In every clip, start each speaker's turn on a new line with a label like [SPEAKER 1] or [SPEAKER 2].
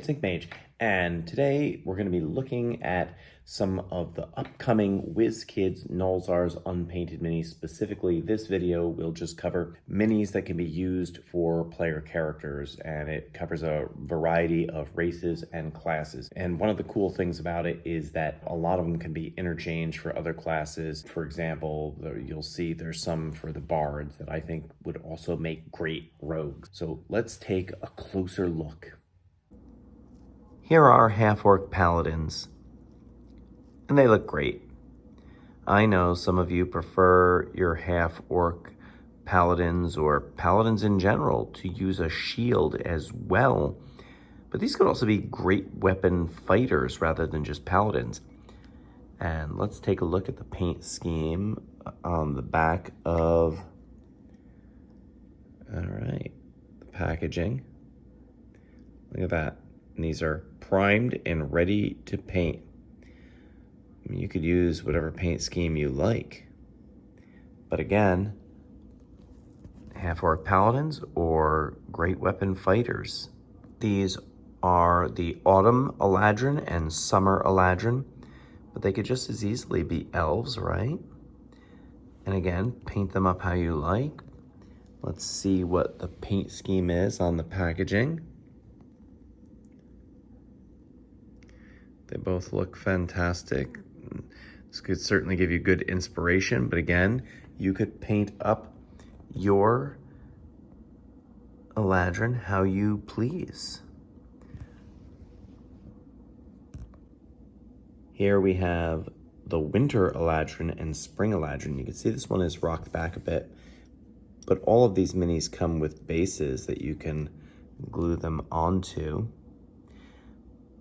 [SPEAKER 1] it's InkdMage, and today we're going to be looking at some of the upcoming WizKids Nolzur's Unpainted Minis. Specifically, this video will just cover minis that can be used for player characters, and it covers a variety of races and classes. And one of the cool things about it is that a lot of them can be interchanged for other classes. For example, you'll see there's some for the bards that I think would also make great rogues. So let's take a closer look.
[SPEAKER 2] Here are half-orc paladins, and they look great. I know some of you prefer your half-orc paladins or paladins in general to use a shield as well, but these could also be great weapon fighters rather than just paladins. And let's take a look at the paint scheme on the back of, all right, the packaging. Look at that. And these are primed and ready to paint. I mean, you could use whatever paint scheme you like. But again, half-orc paladins or great weapon fighters. These are the Autumn Aladrin and Summer Aladrin, but they could just as easily be elves, right? And again, paint them up how you like. Let's see what the paint scheme is on the packaging. They both look fantastic. This could certainly give you good inspiration, but again, you could paint up your Aladrin how you please. Here we have the Winter Aladrin and Spring Aladrin. You can see this one is rocked back a bit, but all of these minis come with bases that you can glue them onto.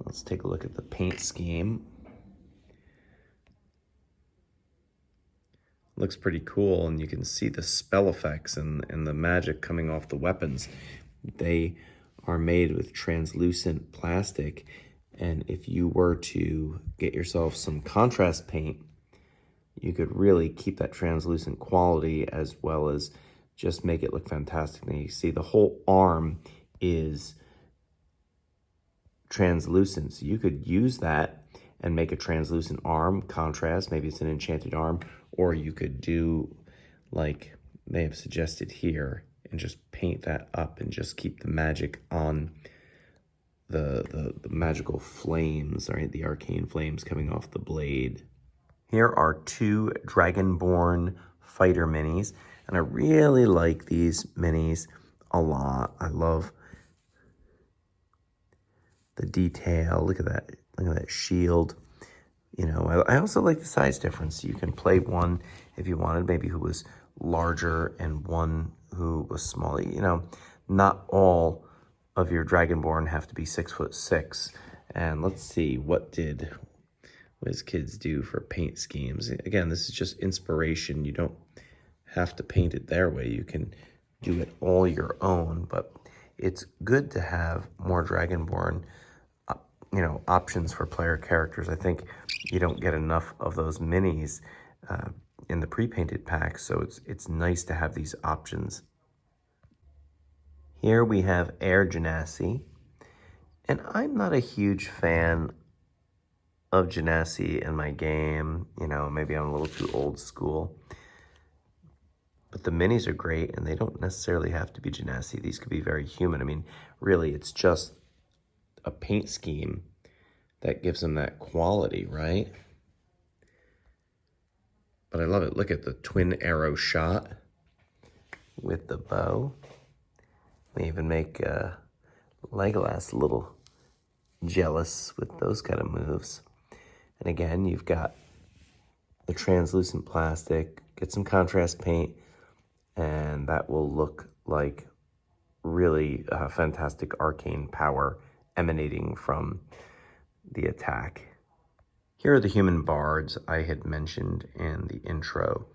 [SPEAKER 2] Let's take a look at the paint scheme. Looks pretty cool, and you can see the spell effects and the magic coming off the weapons. They are made with translucent plastic, and if you were to get yourself some contrast paint, you could really keep that translucent quality as well as just make it look fantastic. Now you see the whole arm is translucent, so you could use that and make a translucent arm contrast. Maybe it's an enchanted arm, or you could do like they have suggested here and just paint that up and just keep the magic on the magical flames, right? The arcane flames coming off the blade. Here are two Dragonborn Fighter minis, and I really like these minis a lot. I love the detail. Look at that shield. You know, I also like the size difference. You can play one if you wanted, maybe who was larger and one who was smaller. You know, not all of your Dragonborn have to be 6'6". And let's see, what did WizKids do for paint schemes? Again, this is just inspiration. You don't have to paint it their way. You can do it all your own, but it's good to have more Dragonborn options for player characters. I think you don't get enough of those minis in the pre-painted pack, so it's nice to have these options. Here we have Air Janasi, and I'm not a huge fan of Janasi in my game. You know, maybe I'm a little too old school, but the minis are great, and they don't necessarily have to be Janasi. These could be very human. I mean, really, it's just a paint scheme that gives them that quality, right? But I love it. Look at the twin arrow shot with the bow. We even make Legolas a little jealous with those kind of moves. And again, you've got the translucent plastic, get some contrast paint, and that will look like really fantastic arcane power emanating from the attack. Here are the human bards I had mentioned in the intro.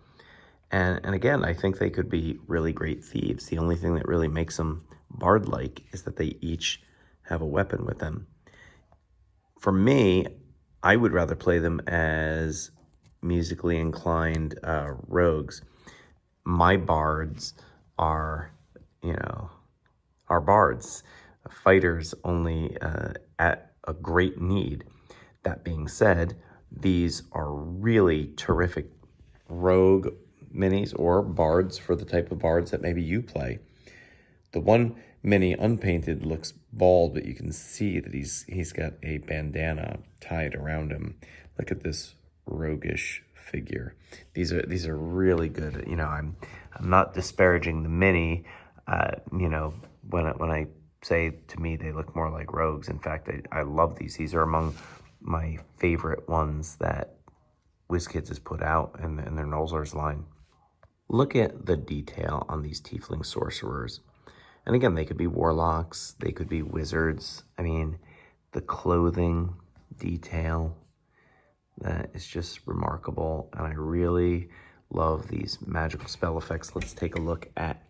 [SPEAKER 2] And again, I think they could be really great thieves. The only thing that really makes them bard-like is that they each have a weapon with them. For me, I would rather play them as musically inclined rogues. My bards are, are bards. fighters only at a great need. That being said, these are really terrific rogue minis or bards for the type of bards that maybe you play. The one mini unpainted looks bald, but you can see that he's got a bandana tied around him. Look at this roguish figure. These are really good. You know, I'm not disparaging the mini. You know, when I say to me they look more like rogues. In fact, I love these. These are among my favorite ones that WizKids has put out in their Nolzur's line. Look at the detail on these Tiefling sorcerers. And again, they could be warlocks, they could be wizards. I mean, the clothing detail, that is just remarkable. And I really love these magical spell effects. Let's take a look at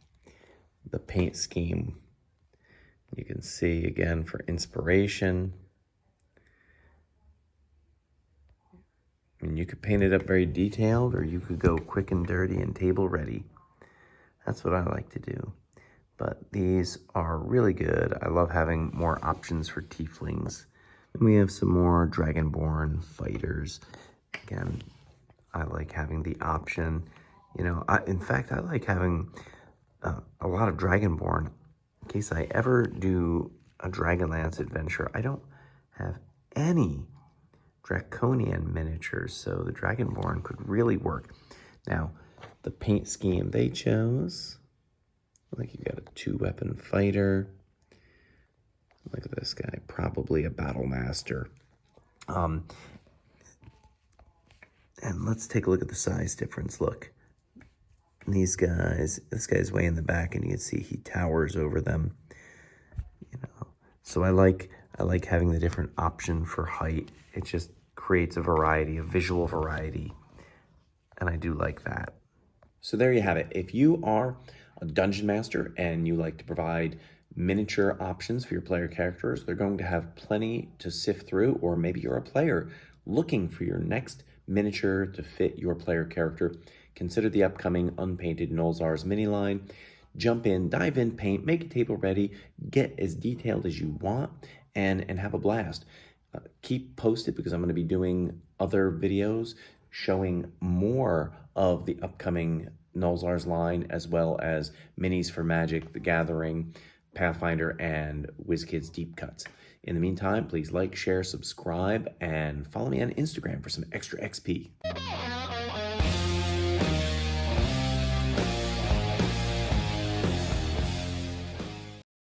[SPEAKER 2] the paint scheme. You can see again for inspiration. And you could paint it up very detailed, or you could go quick and dirty and table ready. That's what I like to do. But these are really good. I love having more options for Tieflings. And we have some more Dragonborn Fighters. Again, I like having the option. You know, in fact, I like having a lot of Dragonborn. In case I ever do a Dragonlance adventure, I don't have any Draconian miniatures, so the Dragonborn could really work. Now, the paint scheme they chose, like you got a 2-weapon fighter. Look at this guy, probably a battle master. And let's take a look at the size difference. Look, these guys, this guy's way in the back, and you can see he towers over them. You know, so I like having the different option for height. It just creates a variety, a visual variety, and I do like that.
[SPEAKER 1] So there you have it. If you are a dungeon master and you like to provide miniature options for your player characters, they're going to have plenty to sift through. Or maybe you're a player looking for your next miniature to fit your player character. Consider the upcoming unpainted Nolzur's mini line. Jump in, dive in, paint, make a table ready, get as detailed as you want, and have a blast. Keep posted, because I'm going to be doing other videos showing more of the upcoming Nolzur's line, as well as minis for Magic, The Gathering, Pathfinder, and WizKids Deep Cuts. In the meantime, please like, share, subscribe, and follow me on Instagram for some extra XP.